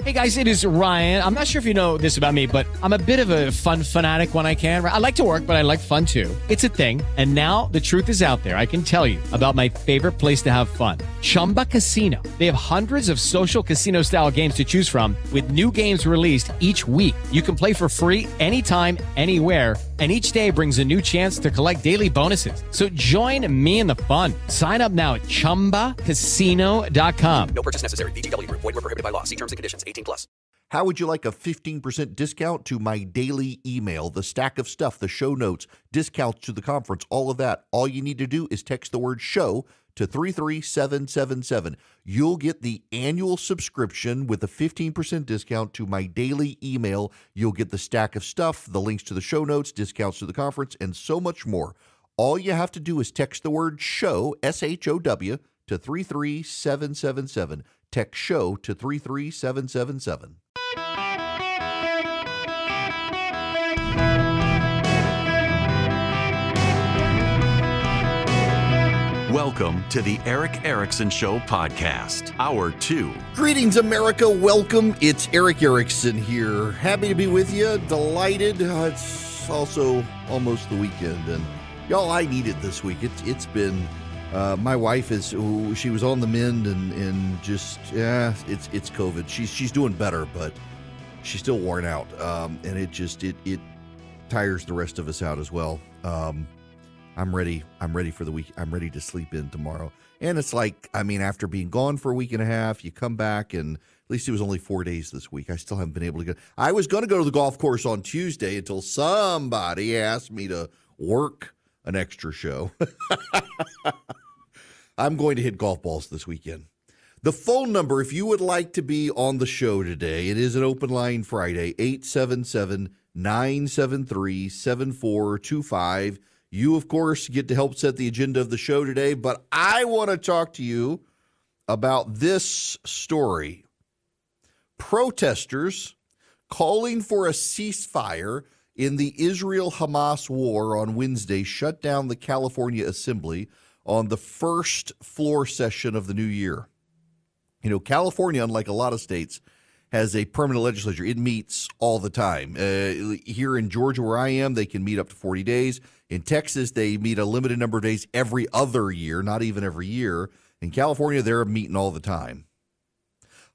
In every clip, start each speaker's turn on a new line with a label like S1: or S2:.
S1: Hey guys, it is Ryan. I'm not sure if you know this about me, but I'm a bit of a fun fanatic when I can. I like to work, but I like fun too. It's a thing. And now the truth is out there. I can tell you about my favorite place to have fun. Chumba Casino. They have hundreds of social casino style games to choose from with new games released each week. You can play for free anytime, anywhere. And each day brings a new chance to collect daily bonuses. So join me in the fun. Sign up now at ChumbaCasino.com.
S2: No purchase necessary. VGW Group. Void where prohibited by law. See terms and conditions. 18+.
S3: How would you like a 15% discount to my daily email, the stack of stuff, the show notes, discounts to the conference, all of that? All you need to do is text the word show to 33777. You'll get the annual subscription with a 15% discount to my daily email. You'll get the stack of stuff, the links to the show notes, discounts to the conference, and so much more. All you have to do is text the word show, SHOW, to 33777. Text show to 33777.
S4: Welcome to the Eric Erickson Show podcast, Hour 2.
S3: Greetings, America. Welcome. It's Eric Erickson here. Happy to be with you. Delighted. It's also almost the weekend. And y'all, I need it this week. It's been, my wife she was on the mend and just, it's COVID. She's doing better, but she's still worn out. And it tires the rest of us out as well. I'm ready for the week. I'm ready to sleep in tomorrow. And it's like, after being gone for a week and a half, you come back, and at least it was only 4 days this week. I still haven't been able to go. I was going to go to the golf course on Tuesday until somebody asked me to work an extra show. I'm going to hit golf balls this weekend. The phone number, if you would like to be on the show today, it is an open line Friday, 877-973-7425. You, of course, get to help set the agenda of the show today, but I want to talk to you about this story. Protesters calling for a ceasefire in the Israel-Hamas war on Wednesday shut down the California Assembly on the first floor session of the new year. You know, California, unlike a lot of states, has a permanent legislature. It meets all the time. Here in Georgia, where I am, they can meet up to 40 days. In Texas, they meet a limited number of days every other year, not even every year. In California, they're meeting all the time.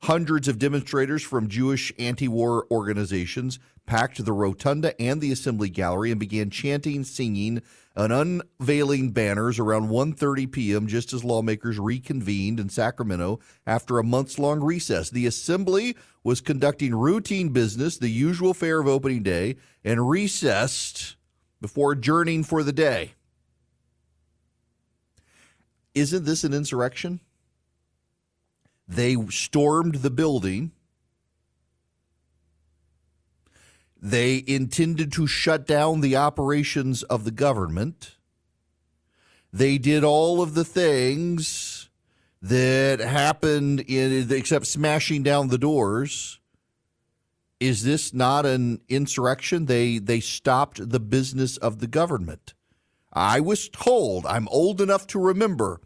S3: Hundreds of demonstrators from Jewish anti-war organizations packed the rotunda and the assembly gallery and began chanting, singing, and unveiling banners around 1:30 p.m. just as lawmakers reconvened in Sacramento after a months-long recess. The assembly was conducting routine business, the usual fare of opening day, and recessed before adjourning for the day. Isn't this an insurrection? They stormed the building. They intended to shut down the operations of the government. They did all of the things that happened except smashing down the doors. Is this not an insurrection? They stopped the business of the government. I was told, I'm old enough to remember,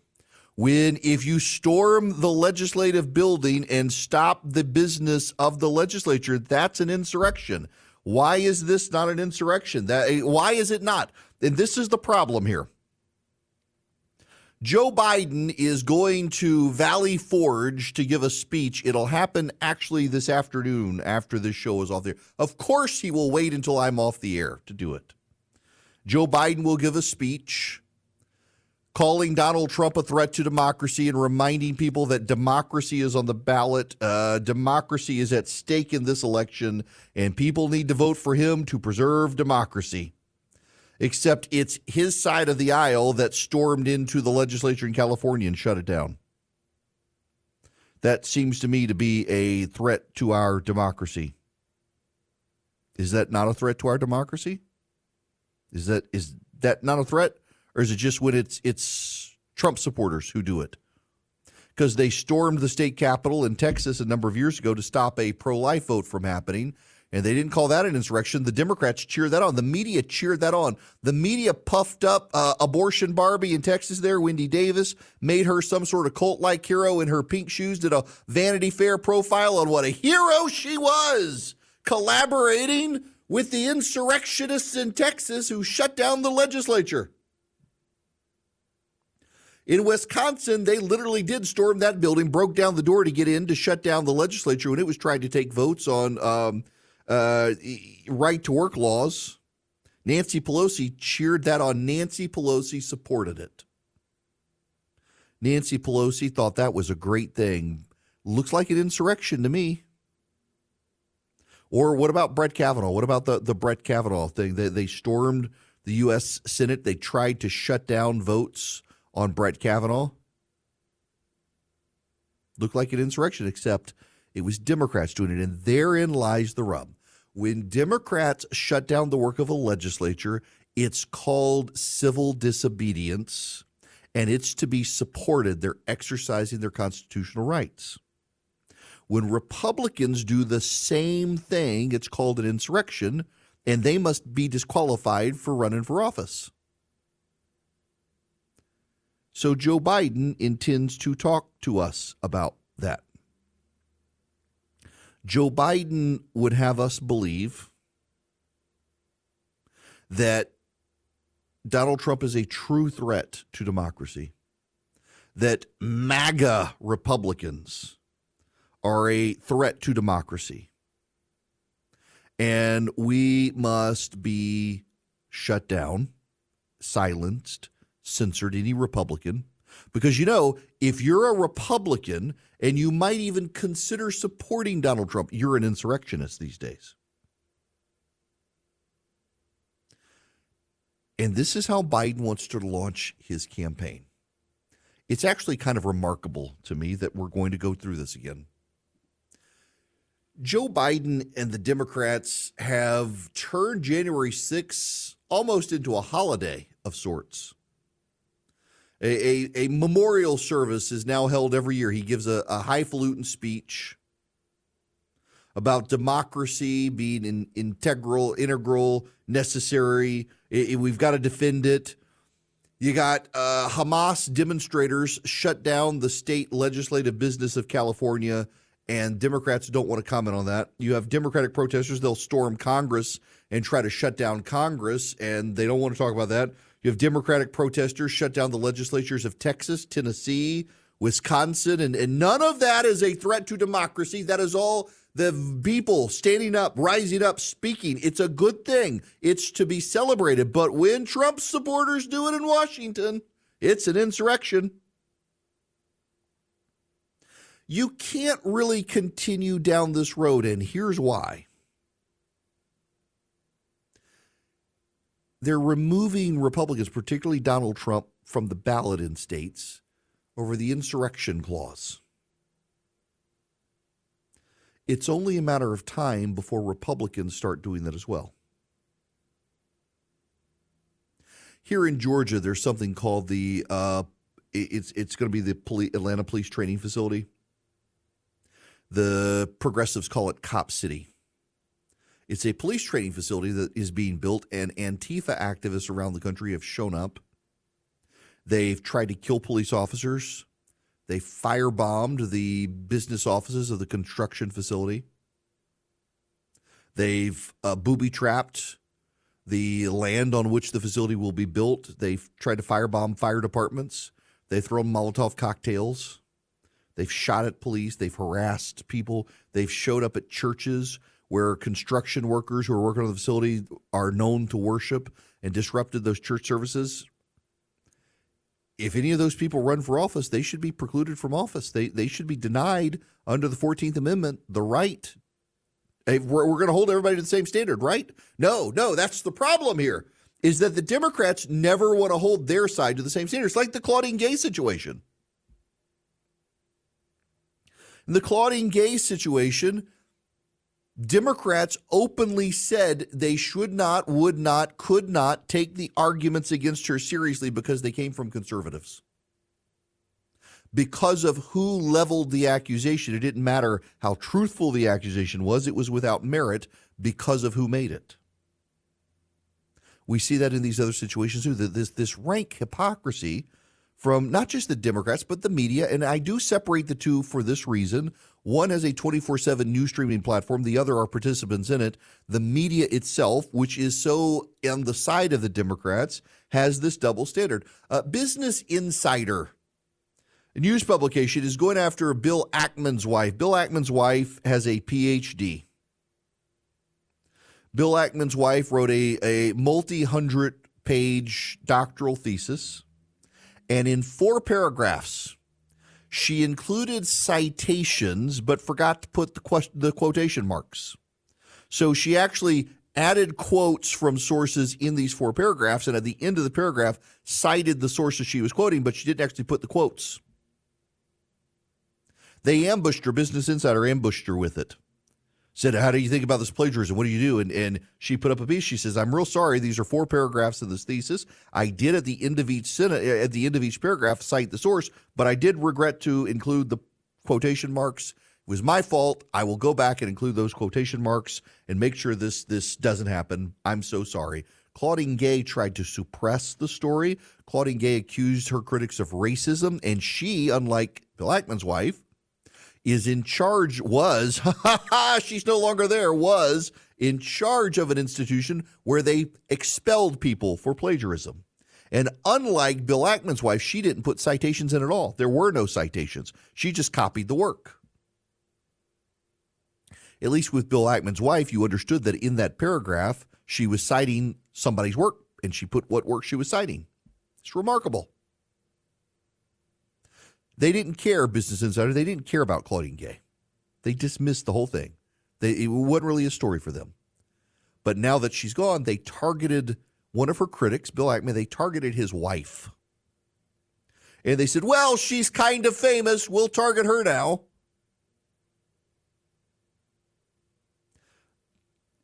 S3: if you storm the legislative building and stop the business of the legislature, that's an insurrection. Why is this not an insurrection? Why is it not? And this is the problem here. Joe Biden is going to Valley Forge to give a speech. It'll happen actually this afternoon after this show is off the air. Of course, he will wait until I'm off the air to do it. Joe Biden will give a speech calling Donald Trump a threat to democracy and reminding people that democracy is on the ballot. Democracy is at stake in this election, and people need to vote for him to preserve democracy. Except it's his side of the aisle that stormed into the legislature in California and shut it down. That seems to me to be a threat to our democracy. Is that not a threat to our democracy? Is that not a threat? Or is it just when it's Trump supporters who do it? Because they stormed the state capitol in Texas a number of years ago to stop a pro-life vote from happening. And they didn't call that an insurrection. The Democrats cheered that on. The media cheered that on. The media puffed up abortion Barbie in Texas there, Wendy Davis, made her some sort of cult-like hero in her pink shoes, did a Vanity Fair profile on what a hero she was, collaborating with the insurrectionists in Texas who shut down the legislature. In Wisconsin, they literally did storm that building, broke down the door to get in to shut down the legislature when it was trying to take votes on right-to-work laws. Nancy Pelosi cheered that on. Nancy Pelosi supported it. Nancy Pelosi thought that was a great thing. Looks like an insurrection to me. Or what about Brett Kavanaugh? What about the Brett Kavanaugh thing? They stormed the U.S. Senate. They tried to shut down votes on Brett Kavanaugh. Looked like an insurrection, except it was Democrats doing it, and therein lies the rub. When Democrats shut down the work of a legislature, it's called civil disobedience, and it's to be supported. They're exercising their constitutional rights. When Republicans do the same thing, it's called an insurrection, and they must be disqualified for running for office. So Joe Biden intends to talk to us about that. Joe Biden would have us believe that Donald Trump is a true threat to democracy, that MAGA Republicans are a threat to democracy, and we must be shut down, silenced, censored, any Republican. Because, you know, if you're a Republican and you might even consider supporting Donald Trump, you're an insurrectionist these days. And this is how Biden wants to launch his campaign. It's actually kind of remarkable to me that we're going to go through this again. Joe Biden and the Democrats have turned January 6th almost into a holiday of sorts. A memorial service is now held every year. He gives a highfalutin speech about democracy being integral, necessary. We've got to defend it. You got Hamas demonstrators shut down the state legislative business of California, and Democrats don't want to comment on that. You have Democratic protesters. They'll storm Congress and try to shut down Congress, and they don't want to talk about that. You have Democratic protesters shut down the legislatures of Texas, Tennessee, Wisconsin, and none of that is a threat to democracy. That is all the people standing up, rising up, speaking. It's a good thing. It's to be celebrated. But when Trump supporters do it in Washington, it's an insurrection. You can't really continue down this road, and here's why. They're removing Republicans, particularly Donald Trump, from the ballot in states over the insurrection clause. It's only a matter of time before Republicans start doing that as well. Here in Georgia, there's something called the it's going to be the Atlanta Police Training Facility. The progressives call it Cop City. It's a police training facility that is being built, and Antifa activists around the country have shown up. They've tried to kill police officers. They firebombed the business offices of the construction facility. They've booby-trapped the land on which the facility will be built. They've tried to firebomb fire departments. They've thrown Molotov cocktails. They've shot at police. They've harassed people. They've showed up at churches where construction workers who are working on the facility are known to worship and disrupted those church services. If any of those people run for office, they should be precluded from office. They should be denied under the 14th Amendment the right. Hey, we're going to hold everybody to the same standard, right? No, that's the problem here, is that the Democrats never want to hold their side to the same standard. It's like the Claudine Gay situation. In the Claudine Gay situation, Democrats openly said they should not, would not, could not take the arguments against her seriously because they came from conservatives. because of who leveled the accusation. It didn't matter how truthful the accusation was. It was without merit because of who made it. We see that in these other situations too, this rank hypocrisy from not just the Democrats, but the media. And I do separate the two for this reason. One has a 24/7 news streaming platform. The other are participants in it. The media itself, which is so on the side of the Democrats, has this double standard. Business Insider, a news publication, is going after Bill Ackman's wife. Bill Ackman's wife has a PhD. Bill Ackman's wife wrote a multi-hundred-page doctoral thesis, and in 4 paragraphs, she included citations but forgot to put the quotation marks. So she actually added quotes from sources in these 4 paragraphs, and at the end of the paragraph cited the sources she was quoting, but she didn't actually put the quotes. They ambushed her. Business Insider ambushed her with it. Said, how do you think about this plagiarism? What do you do? And she put up a piece. She says, I'm real sorry. These are 4 paragraphs of this thesis. I did at the end of each paragraph cite the source, but I did regret to include the quotation marks. It was my fault. I will go back and include those quotation marks and make sure this doesn't happen. I'm so sorry. Claudine Gay tried to suppress the story. Claudine Gay accused her critics of racism, and she, unlike Bill Ackman's wife, is in charge, she's no longer there, was in charge of an institution where they expelled people for plagiarism. And unlike Bill Ackman's wife, she didn't put citations in at all. There were no citations. She just copied the work. At least with Bill Ackman's wife, you understood that in that paragraph, she was citing somebody's work, and she put what work she was citing. It's remarkable. They didn't care, Business Insider. They didn't care about Claudine Gay. They dismissed the whole thing. It wasn't really a story for them. But now that she's gone, they targeted one of her critics, Bill Ackman. They targeted his wife. And they said, well, she's kind of famous. We'll target her now.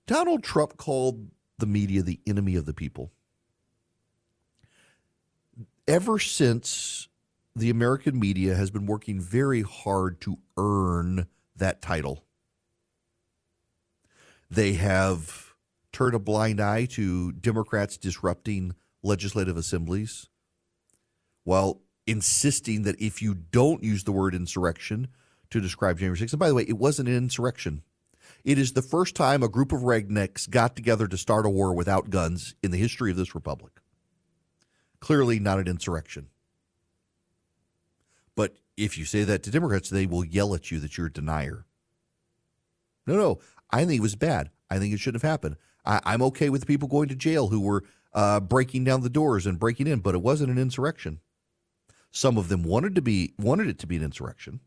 S3: Donald Trump called the media the enemy of the people. Ever since the American media has been working very hard to earn that title. They have turned a blind eye to Democrats disrupting legislative assemblies while insisting that if you don't use the word insurrection to describe January 6th, and by the way, it wasn't an insurrection. It is the first time a group of rednecks got together to start a war without guns in the history of this republic. Clearly not an insurrection. But if you say that to Democrats, they will yell at you that you're a denier. No, I think it was bad. I think it shouldn't have happened. I'm okay with people going to jail who were breaking down the doors and breaking in, but it wasn't an insurrection. Some of them wanted it to be an insurrection.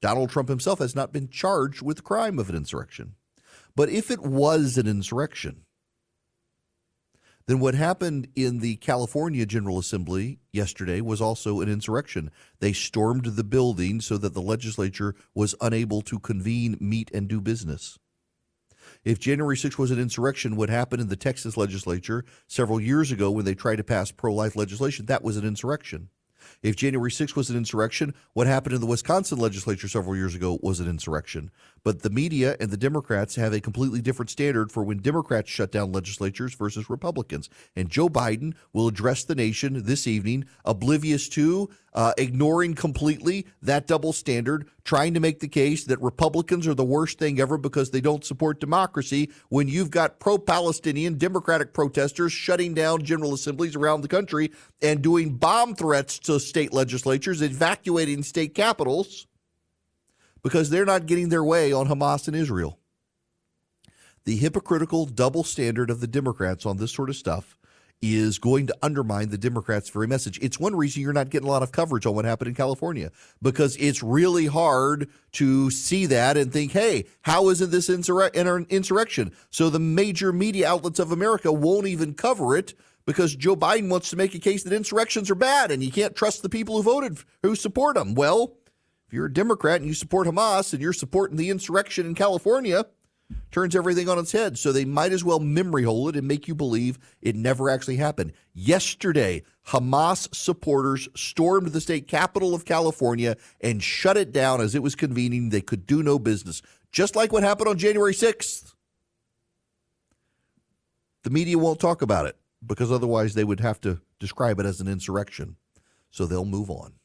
S3: Donald Trump himself has not been charged with the crime of an insurrection. But if it was an insurrection, then what happened in the California General Assembly yesterday was also an insurrection. They stormed the building so that the legislature was unable to convene, meet, and do business. If January 6th was an insurrection, what happened in the Texas legislature several years ago when they tried to pass pro-life legislation, that was an insurrection. If January 6th was an insurrection, what happened in the Wisconsin legislature several years ago was an insurrection. But the media and the Democrats have a completely different standard for when Democrats shut down legislatures versus Republicans. And Joe Biden will address the nation this evening, oblivious to, ignoring completely that double standard, trying to make the case that Republicans are the worst thing ever because they don't support democracy, when you've got pro-Palestinian Democratic protesters shutting down general assemblies around the country and doing bomb threats to state legislatures, evacuating state capitals because they're not getting their way on Hamas and Israel. The hypocritical double standard of the Democrats on this sort of stuff is going to undermine the Democrats' very message. It's one reason you're not getting a lot of coverage on what happened in California, because it's really hard to see that and think, hey, how isn't this an insurrection? So the major media outlets of America won't even cover it because Joe Biden wants to make a case that insurrections are bad and you can't trust the people who support them. Well, if you're a Democrat and you support Hamas and you're supporting the insurrection in California, turns everything on its head. So they might as well memory hole it and make you believe it never actually happened. Yesterday, Hamas supporters stormed the state capital of California and shut it down as it was convening. They could do no business, just like what happened on January 6th. The media won't talk about it because otherwise they would have to describe it as an insurrection. So they'll move on.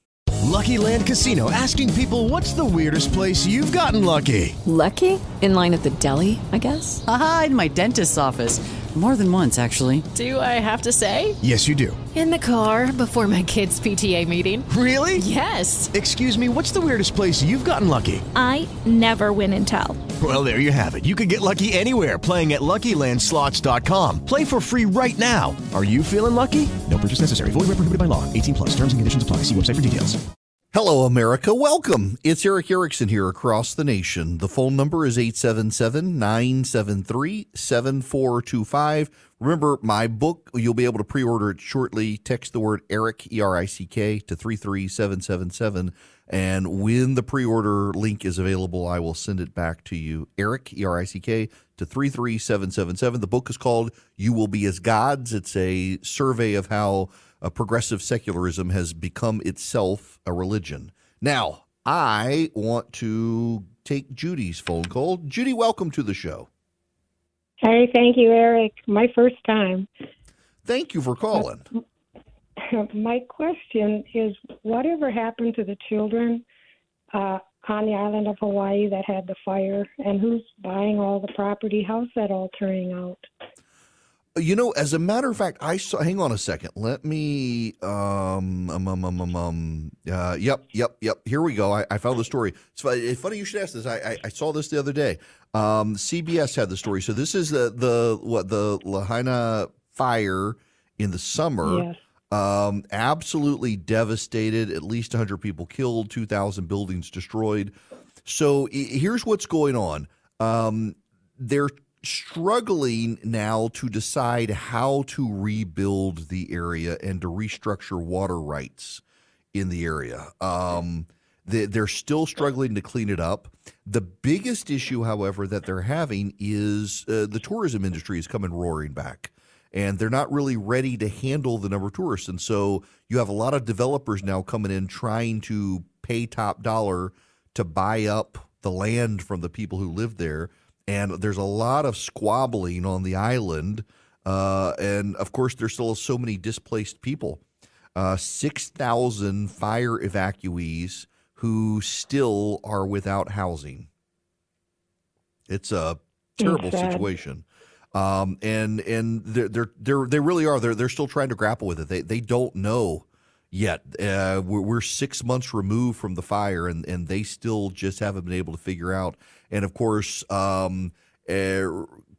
S5: Lucky Land Casino, asking people, what's the weirdest place you've gotten lucky?
S6: Lucky? In line at the deli, I guess?
S7: Aha, in my dentist's office. More than once, actually.
S6: Do I have to say?
S5: Yes, you do.
S8: In the car before my kids' PTA meeting.
S5: Really?
S8: Yes.
S5: Excuse me, what's the weirdest place you've gotten lucky?
S9: I never win and tell.
S5: Well, there you have it. You can get lucky anywhere, playing at LuckyLandSlots.com. Play for free right now. Are you feeling lucky? No purchase necessary. Void where prohibited by law. 18+. Terms and conditions apply. See website for details.
S3: Hello, America. Welcome. It's Eric Erickson here across the nation. The phone number is 877-973-7425. Remember, my book, you'll be able to pre-order it shortly. Text the word Eric, E-R-I-C-K, to 33777. And when the pre-order link is available, I will send it back to you. Eric, E-R-I-C-K, to 33777. The book is called You Will Be as Gods. It's a survey of how progressive secularism has become itself a religion. Now, I want to take Judy's phone call. Judy, welcome to the show.
S10: Hey, thank you, Eric. My first time.
S3: Thank you for calling.
S10: My question is, whatever happened to the children on the island of Hawaii that had the fire, and who's buying all the property? How's that all turning out?
S3: You know, as a matter of fact, I saw. Hang on a second. Let me. Yep. Here we go. I found the story. It's funny you should ask this. I saw this the other day. CBS had the story. So this is the Lahaina fire in the summer.
S10: Yes.
S3: Absolutely devastated. At least 100 people killed. 2,000 buildings destroyed. So here's what's going on. They're struggling now to decide how to rebuild the area and to restructure water rights in the area. They're still struggling to clean it up. The biggest issue, however, that they're having is the tourism industry is coming roaring back, and they're not really ready to handle the number of tourists. And so you have a lot of developers now coming in trying to pay top dollar to buy up the land from the people who live there. And there's a lot of squabbling on the island. And, of course, there's still so many displaced people. 6,000 fire evacuees who still are without housing. It's a terrible situation. And they really are. They're still trying to grapple with it. They don't know yet. We're 6 months removed from the fire, and they still just haven't been able to figure out. And, of course,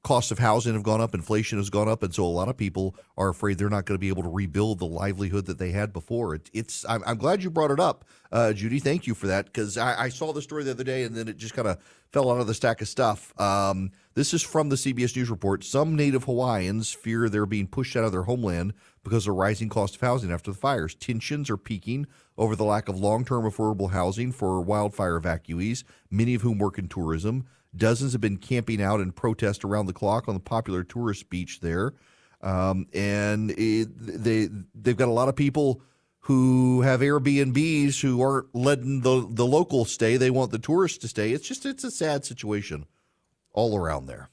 S3: costs of housing have gone up, inflation has gone up, and so a lot of people are afraid they're not going to be able to rebuild the livelihood that they had before. I'm glad you brought it up, Judy. Thank you for that, because I saw the story the other day, and then it just kind of fell out of the stack of stuff. This is from the CBS News report. Some Native Hawaiians fear they're being pushed out of their homeland because of rising cost of housing after the fires. Tensions are peaking over the lack of long-term affordable housing for wildfire evacuees, many of whom work in tourism. Dozens have been camping out in protest around the clock on the popular tourist beach there. They've got a lot of people who have Airbnbs who aren't letting the locals stay. They want the tourists to stay. It's a sad situation all around there.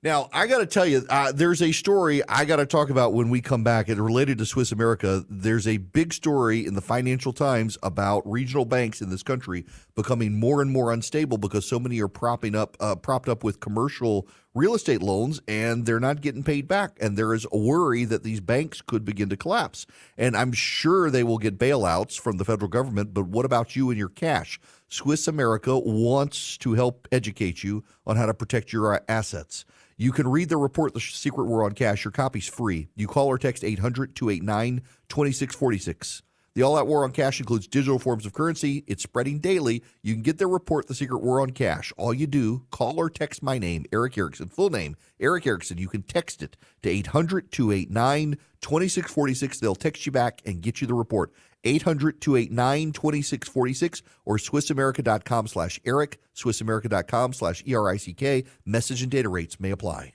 S3: Now, I got to tell you, there's a story I got to talk about when we come back. It's related to Swiss America. There's a big story in the Financial Times about regional banks in this country becoming more and more unstable because so many are propped up with commercial real estate loans, and they're not getting paid back. And there is a worry that these banks could begin to collapse. And I'm sure they will get bailouts from the federal government, but what about you and your cash? Swiss America wants to help educate you on how to protect your assets. You can read the report, The Secret War on Cash. Your copy's free. You call or text 800-289-2646. The all-out war on cash includes digital forms of currency. It's spreading daily. You can get their report, The Secret War on Cash. All you do, call or text my name, Eric Erickson, full name, Eric Erickson. You can text it to 800-289-2646. They'll text you back and get you the report. 800-289-2646 or SwissAmerica.com/Eric, SwissAmerica.com/ERICK. Message and data rates may apply.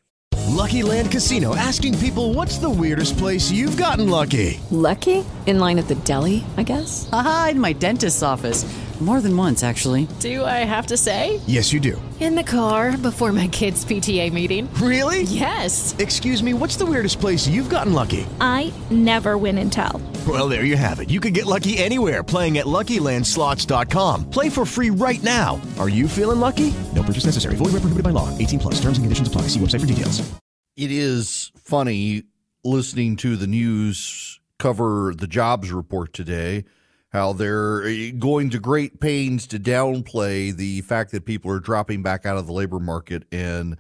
S5: Lucky Land Casino, asking people, what's the weirdest place you've gotten lucky?
S6: Lucky? In line at the deli, I guess?
S7: Aha, in my dentist's office. More than once, actually.
S8: Do I have to say?
S5: Yes, you do.
S8: In the car before my kids' PTA meeting.
S5: Really?
S8: Yes.
S5: Excuse me, what's the weirdest place you've gotten lucky?
S9: I never win and tell.
S5: Well, there you have it. You can get lucky anywhere, playing at LuckyLandSlots.com. Play for free right now. Are you feeling lucky? No purchase necessary. Void where prohibited by law. 18+. Terms and conditions apply. See website for details.
S3: It is funny listening to the news cover the jobs report today, how they're going to great pains to downplay the fact that people are dropping back out of the labor market, and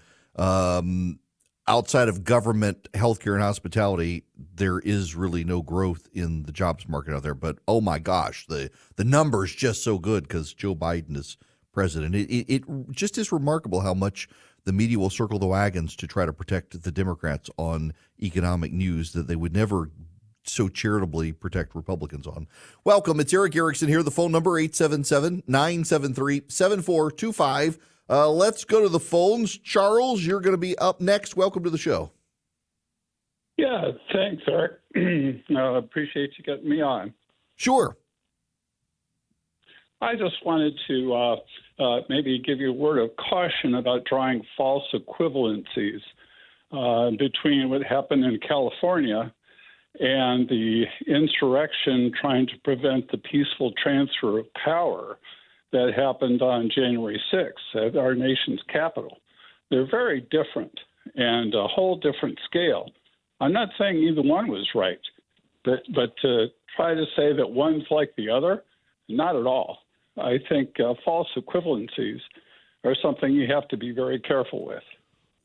S3: outside of government, healthcare, and hospitality, there is really no growth in the jobs market out there. But, oh, my gosh, the number's just so good because Joe Biden is president. It just is remarkable how much the media will circle the wagons to try to protect the Democrats on economic news that they would never so charitably protect Republicans on. Welcome. It's Eric Erickson here. The phone number, 877-973-7425. Let's go to the phones. Charles, you're going to be up next. Welcome to the show.
S11: Yeah, thanks, Eric. I appreciate you getting me on.
S3: Sure.
S11: I just wanted to maybe give you a word of caution about drawing false equivalencies between what happened in California and the insurrection trying to prevent the peaceful transfer of power that happened on January 6th at our nation's capital. They're very different and a whole different scale. I'm not saying either one was right, but to try to say that one's like the other, not at all. I think false equivalencies are something you have to be very careful with.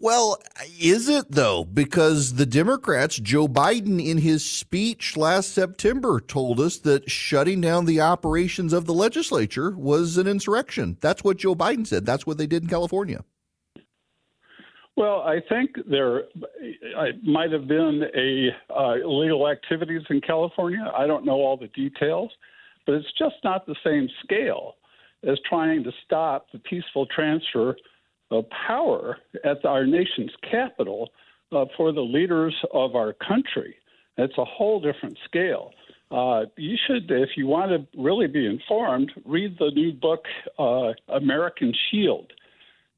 S3: Well, is it, though? Because the Democrats, Joe Biden, in his speech last September, told us that shutting down the operations of the legislature was an insurrection. That's what Joe Biden said. That's what they did in California.
S11: Well, I think there might have been illegal activities in California. I don't know all the details, but it's just not the same scale as trying to stop the peaceful transfer of power at our nation's capital for the leaders of our country. It's a whole different scale. You should, if you want to really be informed, read the new book, American Shield,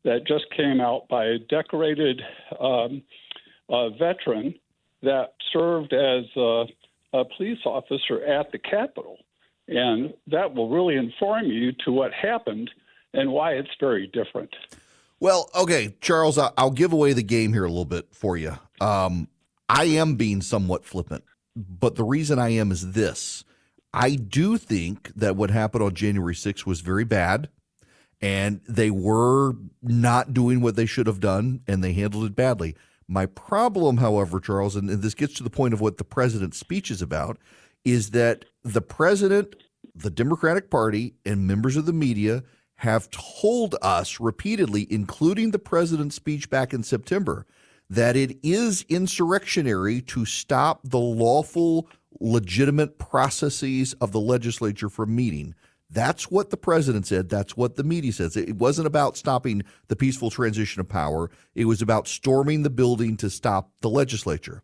S11: that just came out by a decorated veteran that served as a police officer at the Capitol. And that will really inform you to what happened and why it's very different.
S3: Well, okay, Charles, I'll give away the game here a little bit for you. I am being somewhat flippant, but the reason I am is this. I do think that what happened on January 6th was very bad, and they were not doing what they should have done, and they handled it badly. My problem, however, Charles, and this gets to the point of what the president's speech is about, is that the president, the Democratic Party, and members of the media have told us repeatedly, including the president's speech back in September, that it is insurrectionary to stop the lawful, legitimate processes of the legislature from meeting. That's what the president said. That's what the media says. It wasn't about stopping the peaceful transition of power. It was about storming the building to stop the legislature.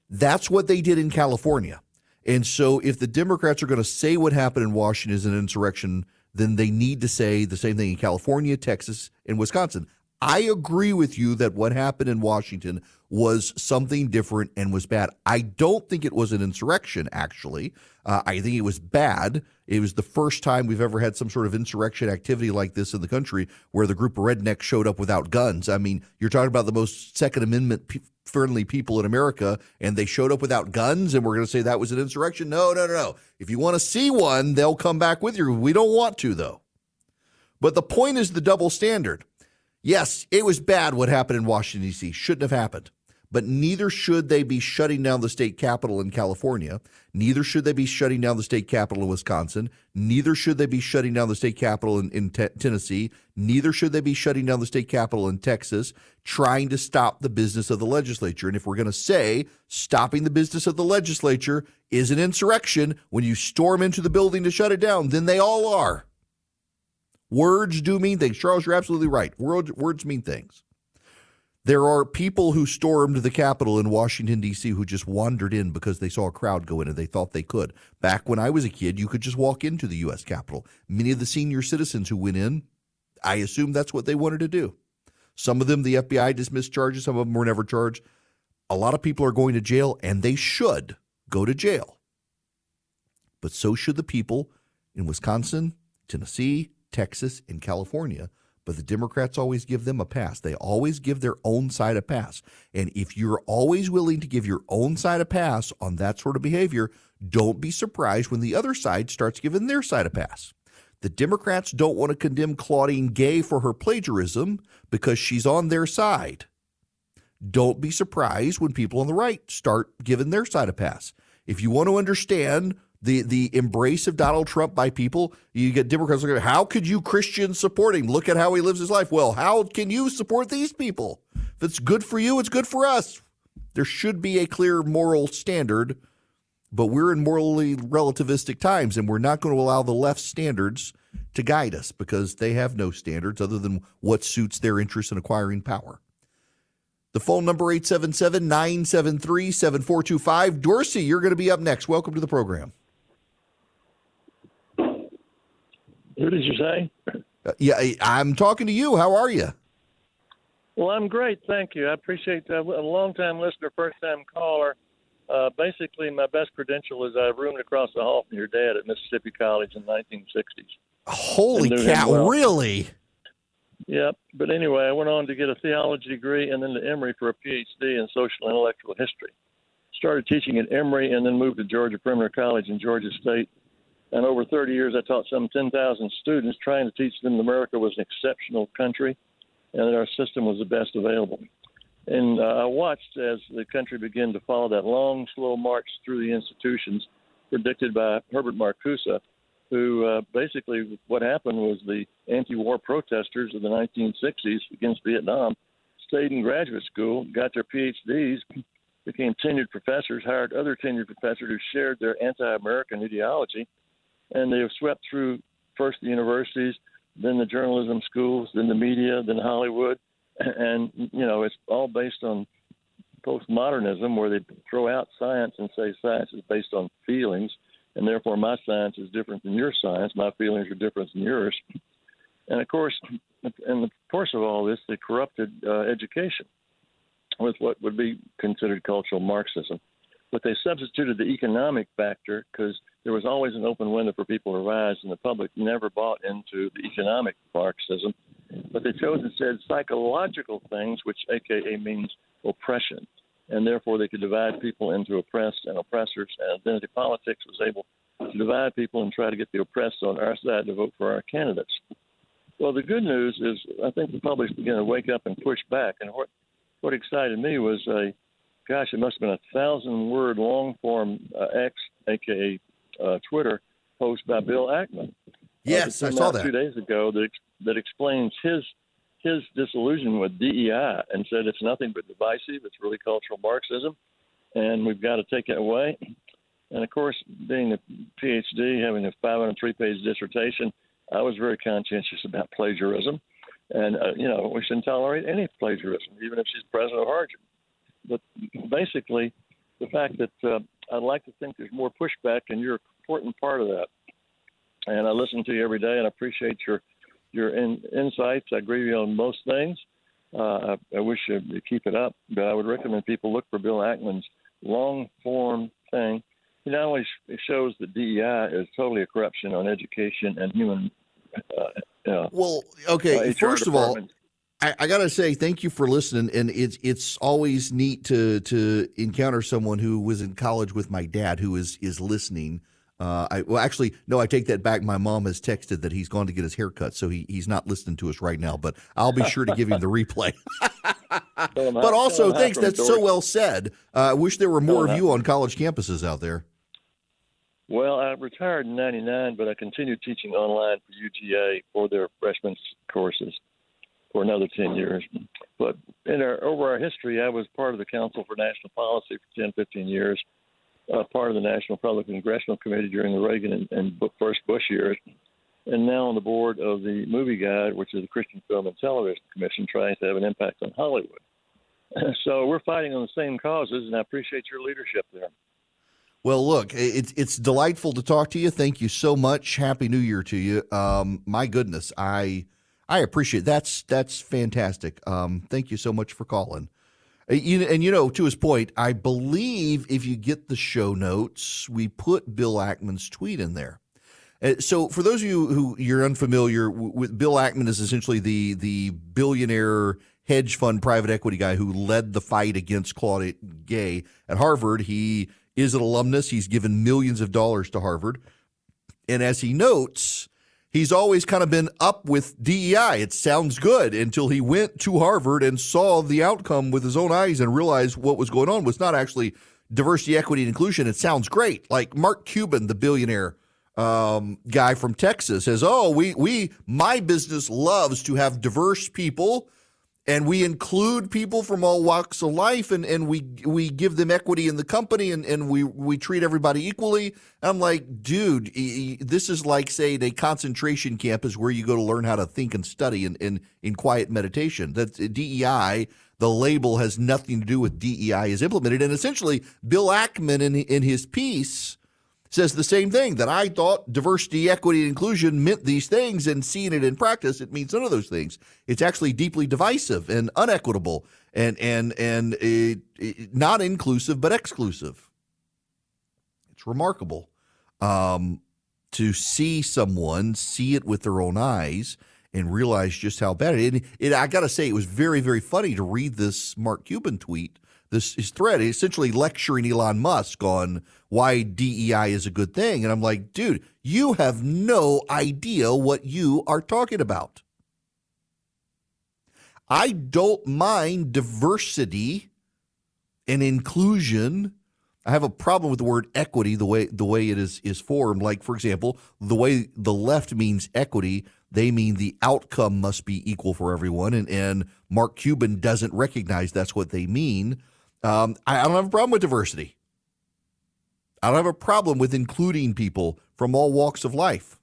S3: That's what they did in California. And so if the Democrats are going to say what happened in Washington is an insurrection, then they need to say the same thing in California, Texas, and Wisconsin. I agree with you that what happened in Washington was something different and was bad. I don't think it was an insurrection, actually. I think it was bad. It was the first time we've ever had some sort of insurrection activity like this in the country where the group of rednecks showed up without guns. I mean, you're talking about the most Second Amendment friendly people in America, and they showed up without guns, and we're going to say that was an insurrection? No. If you want to see one, they'll come back with you. We don't want to, though. But the point is the double standard. Yes, it was bad what happened in Washington, D.C. Shouldn't have happened. But neither should they be shutting down the state capitol in California. Neither should they be shutting down the state capitol in Wisconsin. Neither should they be shutting down the state capitol in Tennessee. Neither should they be shutting down the state capitol in Texas, trying to stop the business of the legislature. And if we're going to say stopping the business of the legislature is an insurrection when you storm into the building to shut it down, then they all are. Words do mean things. Charles, you're absolutely right. Words mean things. There are people who stormed the Capitol in Washington, D.C. who just wandered in because they saw a crowd go in and they thought they could. Back when I was a kid, you could just walk into the U.S. Capitol. Many of the senior citizens who went in, I assume that's what they wanted to do. Some of them, the FBI dismissed charges. Some of them were never charged. A lot of people are going to jail, and they should go to jail. But so should the people in Wisconsin, Tennessee, Texas, and California. But the Democrats always give them a pass. They always give their own side a pass. And if you're always willing to give your own side a pass on that sort of behavior, don't be surprised when the other side starts giving their side a pass. The Democrats don't want to condemn Claudine Gay for her plagiarism because she's on their side. Don't be surprised when people on the right start giving their side a pass. If you want to understand the embrace of Donald Trump by people, you get Democrats looking at, how could you Christians support him? Look at how he lives his life. Well, how can you support these people? If it's good for you, it's good for us. There should be a clear moral standard, but we're in morally relativistic times, and we're not going to allow the left's standards to guide us because they have no standards other than what suits their interest in acquiring power. The phone number, 877-973-7425. Dorsey, you're going to be up next. Welcome to the program.
S12: Who did you say?
S3: Yeah, I'm talking to you. How are you?
S12: Well, I'm great. Thank you. I appreciate that. A long-time listener, first-time caller. Basically, my best credential is I roomed across the hall from your dad at Mississippi College in the 1960s.
S3: Holy cow, well. Really?
S12: Yep. But anyway, I went on to get a theology degree and then to Emory for a PhD in social and intellectual history. Started teaching at Emory and then moved to Georgia Perimeter College in Georgia State. And over 30 years, I taught some 10,000 students, trying to teach them that America was an exceptional country and that our system was the best available. And I watched as the country began to follow that long, slow march through the institutions predicted by Herbert Marcuse, who basically what happened was the anti-war protesters of the 1960s against Vietnam stayed in graduate school, got their PhDs, became tenured professors, hired other tenured professors who shared their anti-American ideology, and they have swept through first the universities, then the journalism schools, then the media, then Hollywood. And, you know, it's all based on postmodernism, where they throw out science and say science is based on feelings, and therefore my science is different than your science. My feelings are different than yours. And, of course, in the course of all this, they corrupted education with what would be considered cultural Marxism. But they substituted the economic factor because there was always an open window for people to rise, and the public never bought into the economic Marxism. But they chose instead psychological things, which AKA means oppression. And therefore they could divide people into oppressed and oppressors. And identity politics was able to divide people and try to get the oppressed on our side to vote for our candidates. Well, the good news is I think the public's beginning to wake up and push back. And what excited me was it must have been 1,000-word long-form X, a.k.a. Twitter, post by Bill Ackman.
S3: Yes, I saw that
S12: 2 days ago that explains his disillusionment with DEI and said it's nothing but divisive. It's really cultural Marxism, and we've got to take it away. And, of course, being a PhD, having a 503-page dissertation, I was very conscientious about plagiarism. And, we shouldn't tolerate any plagiarism, even if she's president of Harvard. But basically, the fact that I'd like to think there's more pushback, and you're an important part of that. And I listen to you every day, and I appreciate your insights. I agree with you on most things. I wish you'd keep it up, but I would recommend people look for Bill Ackman's long-form thing. He not only shows that DEI is totally a corruption on education and human
S3: well, okay, first of all, I got to say thank you for listening, and it's always neat to encounter someone who was in college with my dad who is listening. I take that back. My mom has texted that he's gone to get his hair cut, so he's not listening to us right now, but I'll be sure to give him the replay. but also, thanks.
S12: from
S3: That's so
S12: Georgia.
S3: well said. I wish there were more
S12: Tell
S3: of
S12: them
S3: you on college campuses out there.
S12: Well, I retired in '99, but I continued teaching online for UGA for their freshman courses for another 10 years. But over our history, I was part of the Council for National Policy for 10, 15 years, part of the National Public Congressional Committee during the Reagan and first Bush years, and now on the board of the Movie Guide, which is the Christian Film and Television Commission, trying to have an impact on Hollywood. So we're fighting on the same causes, and I appreciate your leadership there.
S3: Well, look, it's delightful to talk to you. Thank you so much. Happy New Year to you. My goodness, I appreciate it. That's fantastic. Thank you so much for calling. And to his point, I believe if you get the show notes, we put Bill Ackman's tweet in there. So for those of you who you're unfamiliar with, Bill Ackman is essentially the billionaire hedge fund private equity guy who led the fight against Claudette Gay at Harvard. He is an alumnus. He's given millions of dollars to Harvard. And as he notes, he's always kind of been up with DEI. It sounds good until he went to Harvard and saw the outcome with his own eyes and realized what was going on was not actually diversity, equity, and inclusion. It sounds great. Like Mark Cuban, the billionaire guy from Texas, says, my business loves to have diverse people, and we include people from all walks of life, and we give them equity in the company, and we treat everybody equally. I'm like, dude, this is like, say, a concentration camp is where you go to learn how to think and study in quiet meditation. That DEI, the label has nothing to do with DEI is implemented. And essentially, Bill Ackman in his piece says the same thing, that I thought diversity, equity, and inclusion meant these things, and seeing it in practice, it means none of those things. It's actually deeply divisive and unequitable and not inclusive but exclusive. It's remarkable to see someone see it with their own eyes and realize just how bad it is. I got to say, it was very, very funny to read this Mark Cuban tweet. His thread, essentially lecturing Elon Musk on why DEI is a good thing. And I'm like, dude, you have no idea what you are talking about. I don't mind diversity and inclusion. I have a problem with the word equity, the way it is formed. Like, for example, the way the left means equity, they mean the outcome must be equal for everyone. And Mark Cuban doesn't recognize that's what they mean. I don't have a problem with diversity. I don't have a problem with including people from all walks of life.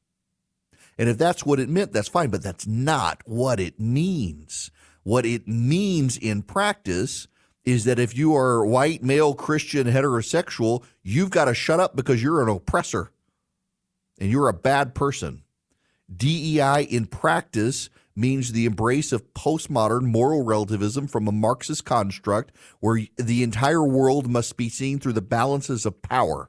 S3: And if that's what it meant, that's fine, but that's not what it means. What it means in practice is that if you are white, male, Christian, heterosexual, you've got to shut up because you're an oppressor and you're a bad person. DEI in practice means the embrace of postmodern moral relativism from a Marxist construct where the entire world must be seen through the balances of power.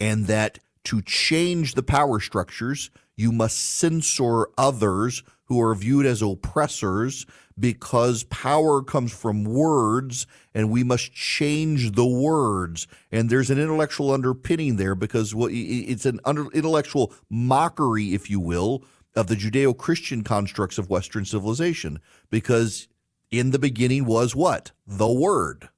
S3: And that to change the power structures, you must censor others who are viewed as oppressors because power comes from words and we must change the words. And there's an intellectual underpinning there because it's an intellectual mockery, if you will, of the Judeo-Christian constructs of Western civilization, because in the beginning was what? The Word.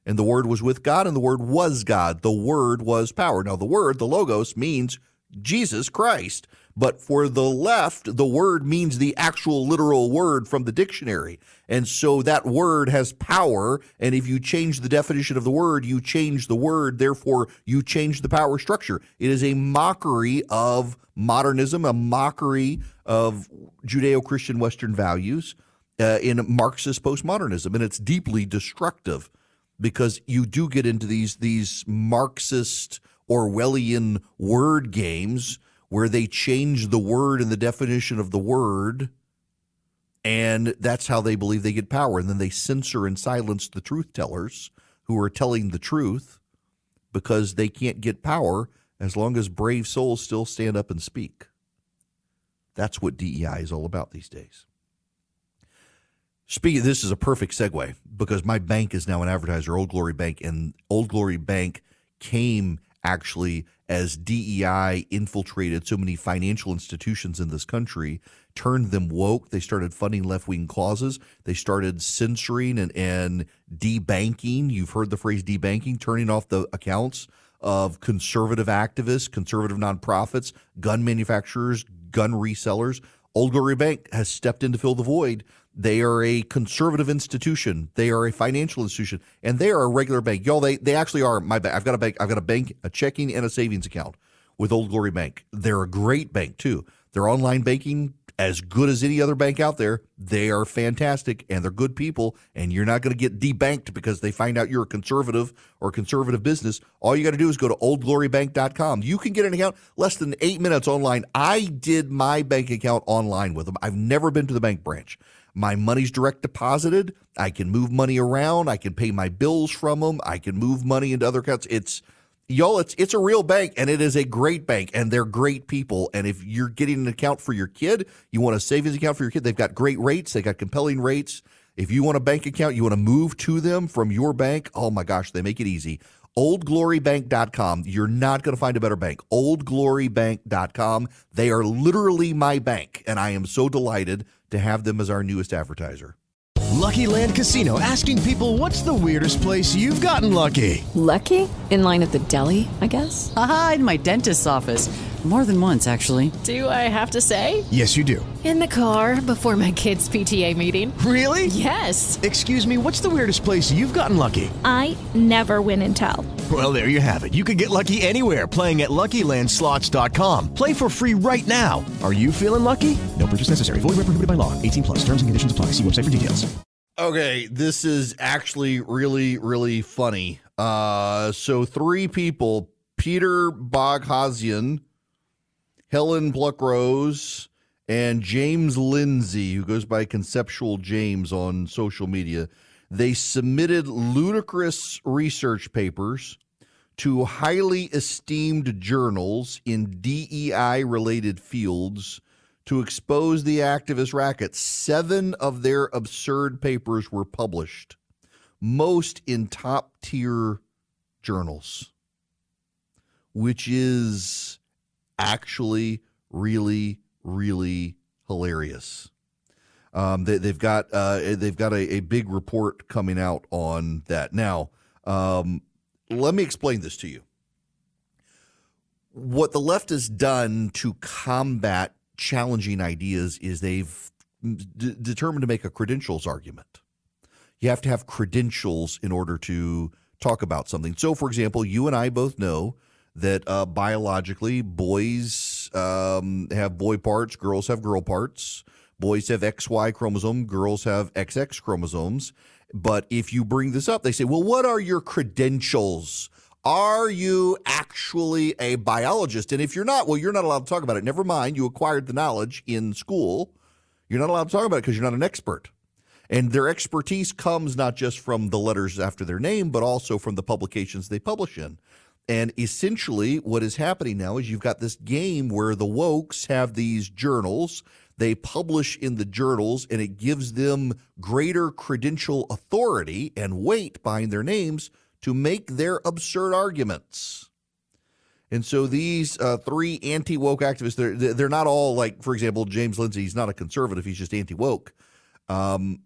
S3: And the Word was with God, and the Word was God. The Word was power. Now, the Word, the Logos, means Jesus Christ. But for the left, the word means the actual literal word from the dictionary. And so that word has power. And if you change the definition of the word, you change the word. Therefore, you change the power structure. It is a mockery of modernism, a mockery of Judeo-Christian Western values in Marxist postmodernism. And it's deeply destructive because you do get into these Marxist Orwellian word games where they change the word and the definition of the word, and that's how they believe they get power. And then they censor and silence the truth tellers who are telling the truth because they can't get power as long as brave souls still stand up and speak. That's what DEI is all about these days. Speaking of this, is a perfect segue because my bank is now an advertiser, Old Glory Bank, and Old Glory Bank came actually as DEI infiltrated so many financial institutions in this country, turned them woke. They started funding left-wing causes. They started censoring and debanking. You've heard the phrase debanking, turning off the accounts of conservative activists, conservative nonprofits, gun manufacturers, gun resellers. Old Glory Bank has stepped in to fill the void. They are a conservative institution. They are a financial institution, and they are a regular bank. Y'all, they actually are my bank. I've got a bank, a checking and a savings account with Old Glory Bank. They're a great bank too. Their online banking, as good as any other bank out there. They are fantastic, and they're good people, and you're not going to get debanked because they find out you're a conservative or conservative business. All you got to do is go to oldglorybank.com. You can get an account less than 8 minutes online. I did my bank account online with them. I've never been to the bank branch. My money's direct deposited. I can move money around. I can pay my bills from them. I can move money into other accounts. It's a real bank, and it is a great bank, and they're great people. And if you're getting an account for your kid, you want a savings account for your kid, they've got great rates. They got compelling rates. If you want a bank account, you want to move to them from your bank, oh my gosh, they make it easy. oldglorybank.com. You're not going to find a better bank. oldglorybank.com. They are literally my bank, and I am so delighted to have them as our newest advertiser.
S5: Lucky Land Casino, asking people, what's the weirdest place you've gotten lucky?
S6: Lucky? In line at the deli, I guess?
S7: Aha, in my dentist's office. More than once, actually.
S8: Do I have to say?
S5: Yes, you do.
S8: In the car before my kids' PTA meeting.
S5: Really?
S8: Yes.
S5: Excuse me, what's the weirdest place you've gotten lucky?
S9: I never win and tell.
S5: Well, there you have it. You can get lucky anywhere, playing at LuckyLandSlots.com. Play for free right now. Are you feeling lucky? No purchase necessary. Void where prohibited by law. 18+. Terms and conditions apply. See website for details.
S3: Okay, this is actually really, really funny. So 3 people, Peter Boghossian, Helen Pluckrose, and James Lindsay, who goes by Conceptual James on social media, they submitted ludicrous research papers to highly esteemed journals in DEI-related fields to expose the activist racket. 7 of their absurd papers were published, most in top-tier journals, which is actually really, really hilarious. They've got a big report coming out on that. Now, let me explain this to you. What the left has done to combat challenging ideas is they've determined to make a credentials argument. You have to have credentials in order to talk about something. So, for example, you and I both know that biologically boys have boy parts, girls have girl parts. Boys have XY chromosome, girls have XX chromosomes. But if you bring this up, they say, well, what are your credentials? Are you actually a biologist? And if you're not, well, you're not allowed to talk about it. Never mind, you acquired the knowledge in school. You're not allowed to talk about it because you're not an expert. And their expertise comes not just from the letters after their name, but also from the publications they publish in. And essentially what is happening now is you've got this game where the wokes have these journals. They publish in the journals, and it gives them greater credential authority and weight behind their names to make their absurd arguments. And so these 3 anti-woke activists, they're not all like, for example, James Lindsay, he's not a conservative, he's just anti-woke.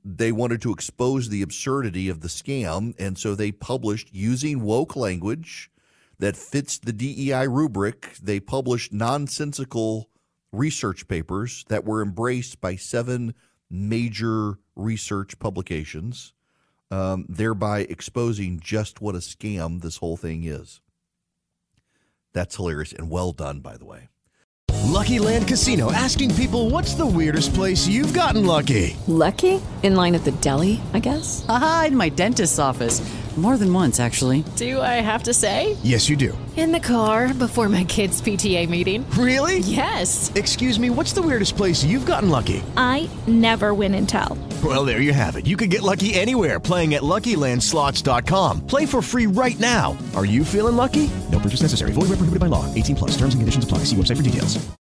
S3: They wanted to expose the absurdity of the scam, and so they published, using woke language that fits the DEI rubric, they published nonsensical research papers that were embraced by 7 major research publications, thereby exposing just what a scam this whole thing is. That's hilarious and well done, by the way.
S5: Lucky Land Casino, asking people, what's the weirdest place you've gotten lucky?
S6: Lucky? In line at the deli, I guess?
S7: Aha, in my dentist's office. More than once, actually.
S8: Do I have to say?
S5: Yes, you do.
S8: In the car before my kids' PTA meeting.
S5: Really?
S8: Yes.
S5: Excuse me, what's the weirdest place you've gotten lucky?
S9: I never win and tell.
S5: Well, there you have it. You can get lucky anywhere, playing at LuckyLandSlots.com. Play for free right now. Are you feeling lucky? No purchase necessary. Void where prohibited by law. 18+. Terms and conditions apply. See website for details.